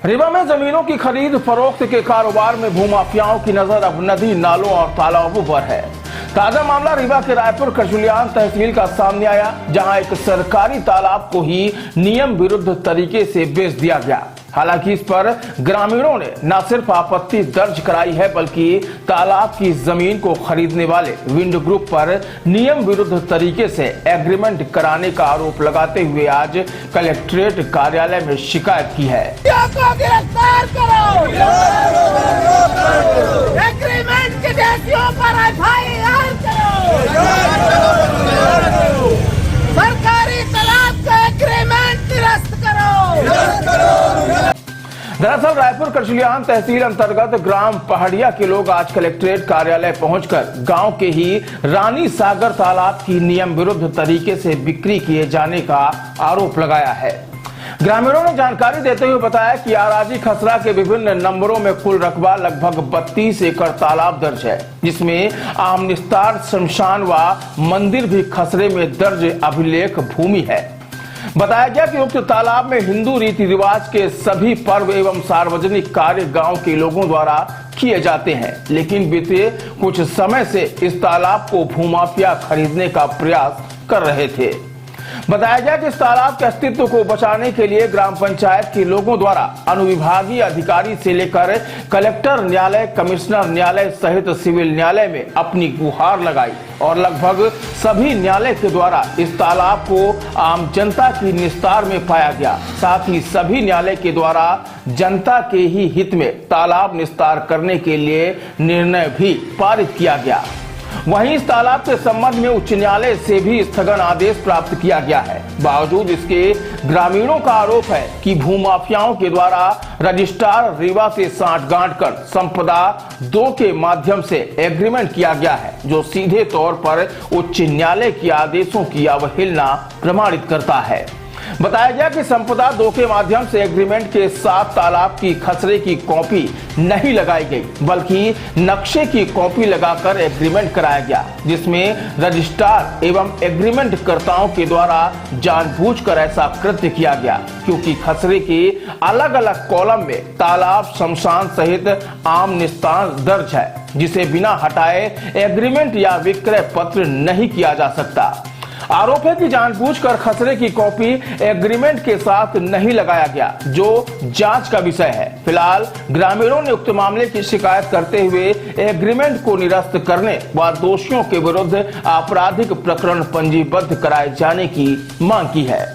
रीवा में जमीनों की खरीद फरोख्त के कारोबार में भूमाफियाओं की नजर अब नदी, नालों और तालाबों पर है। ताजा मामला रीवा के रायपुर कचुलियान तहसील का सामने आया, जहां एक सरकारी तालाब को ही नियम विरुद्ध तरीके से बेच दिया गया। हालांकि इस पर ग्रामीणों ने न सिर्फ आपत्ति दर्ज कराई है, बल्कि तालाब की जमीन को खरीदने वाले विंड ग्रुप पर नियम विरुद्ध तरीके से एग्रीमेंट कराने का आरोप लगाते हुए आज कलेक्ट्रेट कार्यालय में शिकायत की है। गिरफ्तार करो, एग्रीमेंट के देशियों पर एफआईआर करो, सरकारी तालाब का एग्रीमेंट निरस्त करो। दरअसल रायपुर कचुलियान तहसील अंतर्गत ग्राम पहाड़िया के लोग आज कलेक्ट्रेट कार्यालय पहुंचकर गांव के ही रानी सागर तालाब की नियम विरुद्ध तरीके से बिक्री किए जाने का आरोप लगाया है। ग्रामीणों ने जानकारी देते हुए बताया कि आराजी खसरा के विभिन्न नंबरों में कुल रकबा लगभग 32 एकड़ तालाब दर्ज है, जिसमें आम निस्तार, शमशान व मंदिर भी खसरे में दर्ज अभिलेख भूमि है। बताया गया कि उक्त तालाब में हिंदू रीति रिवाज के सभी पर्व एवं सार्वजनिक कार्य गांव के लोगों द्वारा किए जाते हैं, लेकिन बीते कुछ समय से इस तालाब को भूमाफिया खरीदने का प्रयास कर रहे थे। बताया गया कि इस तालाब के अस्तित्व को बचाने के लिए ग्राम पंचायत के लोगों द्वारा अनुविभागीय अधिकारी से लेकर कलेक्टर न्यायालय, कमिश्नर न्यायालय सहित सिविल न्यायालय में अपनी गुहार लगाई और लगभग सभी न्यायालय के द्वारा इस तालाब को आम जनता की निस्तार में पाया गया। साथ ही सभी न्यायालय के द्वारा जनता के ही हित में तालाब निस्तार करने के लिए निर्णय भी पारित किया गया। वहीं इस तालाब के संबंध में उच्च न्यायालय से भी स्थगन आदेश प्राप्त किया गया है। बावजूद इसके ग्रामीणों का आरोप है कि भूमाफियाओं के द्वारा रजिस्ट्रार रीवा से सांठगांठ कर संपदा 2 के माध्यम से एग्रीमेंट किया गया है, जो सीधे तौर पर उच्च न्यायालय के आदेशों की अवहेलना प्रमाणित करता है। बताया गया कि संपदा 2 के माध्यम से एग्रीमेंट के साथ तालाब की खसरे की कॉपी नहीं लगाई गई, बल्कि नक्शे की कॉपी लगाकर एग्रीमेंट कराया गया, जिसमें रजिस्ट्रार एवं एग्रीमेंट कर्ताओं के द्वारा जानबूझकर ऐसा कृत्य किया गया, क्योंकि खसरे के अलग अलग कॉलम में तालाब, शमशान सहित आम निस्तार दर्ज है, जिसे बिना हटाए एग्रीमेंट या विक्रय पत्र नहीं किया जा सकता। आरोप है कि जानबूझकर खसरे की कॉपी एग्रीमेंट के साथ नहीं लगाया गया, जो जांच का विषय है। फिलहाल ग्रामीणों ने उक्त मामले की शिकायत करते हुए एग्रीमेंट को निरस्त करने व दोषियों के विरुद्ध आपराधिक प्रकरण पंजीबद्ध कराए जाने की मांग की है।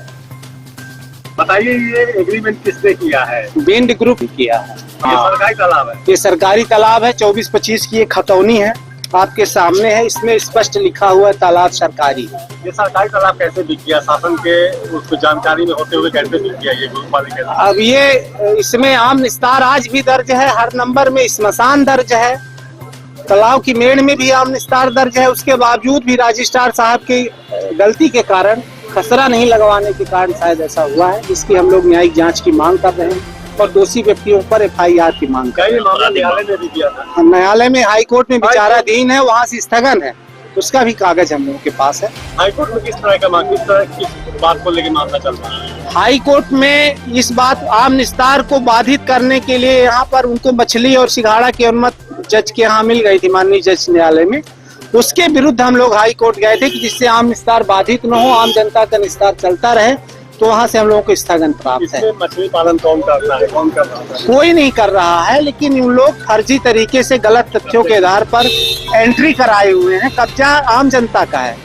बताइए, ये एग्रीमेंट किसने किया है? विंड ग्रुप किया है। ये सरकारी तालाब है? ये सरकारी तालाब है। 24-25 की ये खतौनी है, आपके सामने है। इसमें स्पष्ट लिखा हुआ है तालाब सरकारी है। ये सरकारी तालाब कैसे बिक गया? शासन के उसको जानकारी में होते हुए कैसे बिक गया ये मालिक? अब ये इसमें आम निस्तार आज भी दर्ज है, हर नंबर में स्मशान दर्ज है, तालाब की मेड़ में भी आम निस्तार दर्ज है। उसके बावजूद भी रजिस्ट्रार साहब की गलती के कारण, खसरा नहीं लगवाने के कारण शायद ऐसा हुआ है, जिसकी हम लोग न्यायिक जाँच की मांग कर रहे हैं और दोषी व्यक्तियों पर एफआईआर की मांग कर रहे हैं। न्यायालय ने भी दिया था? न्यायालय में, हाईकोर्ट में विचाराधीन है, वहाँ से स्थगन है, उसका भी कागज हम लोगों के पास है। हाईकोर्ट में किस तरह का मांग, किस तरह की बात को लेकर मामला चल रहा है? हाईकोर्ट में इस बात आम निस्तार को बाधित करने के लिए यहाँ पर उनको मछली और सिंघाड़ा की अनुमति जज के यहाँ मिल गई थी, माननीय जज न्यायालय में। उसके विरुद्ध हम लोग हाईकोर्ट गए थे कि जिससे आम निस्तार बाधित न हो, आम जनता का निस्तार चलता रहे, तो वहाँ से हम लोगों को स्थगन प्राप्त है। मछली पालन कौन करता है? कौन कर रहा है? कोई नहीं कर रहा है, लेकिन उन लोग फर्जी तरीके से गलत तथ्यों के आधार पर एंट्री कराए हुए हैं। कब्जा आम जनता का है,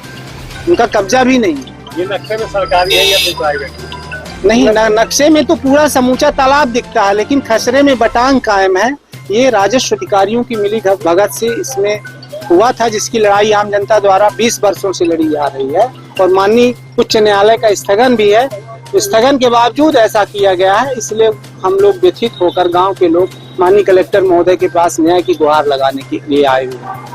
उनका कब्जा भी नहीं है। ये नक्शे में सरकारी है या फिर प्राइवेट? नहीं, नक्शे में तो पूरा समूचा तालाब दिखता है, लेकिन खसरे में बटांग कायम है। ये राजस्व अधिकारियों की मिली भगत से इसमें हुआ था, जिसकी लड़ाई आम जनता द्वारा 20 वर्षों से लड़ी जा रही है और माननीय उच्च न्यायालय का स्थगन भी है। स्थगन के बावजूद ऐसा किया गया है, इसलिए हम लोग व्यथित होकर गांव के लोग माननीय कलेक्टर महोदय के पास न्याय की गुहार लगाने के लिए आए हुए हैं।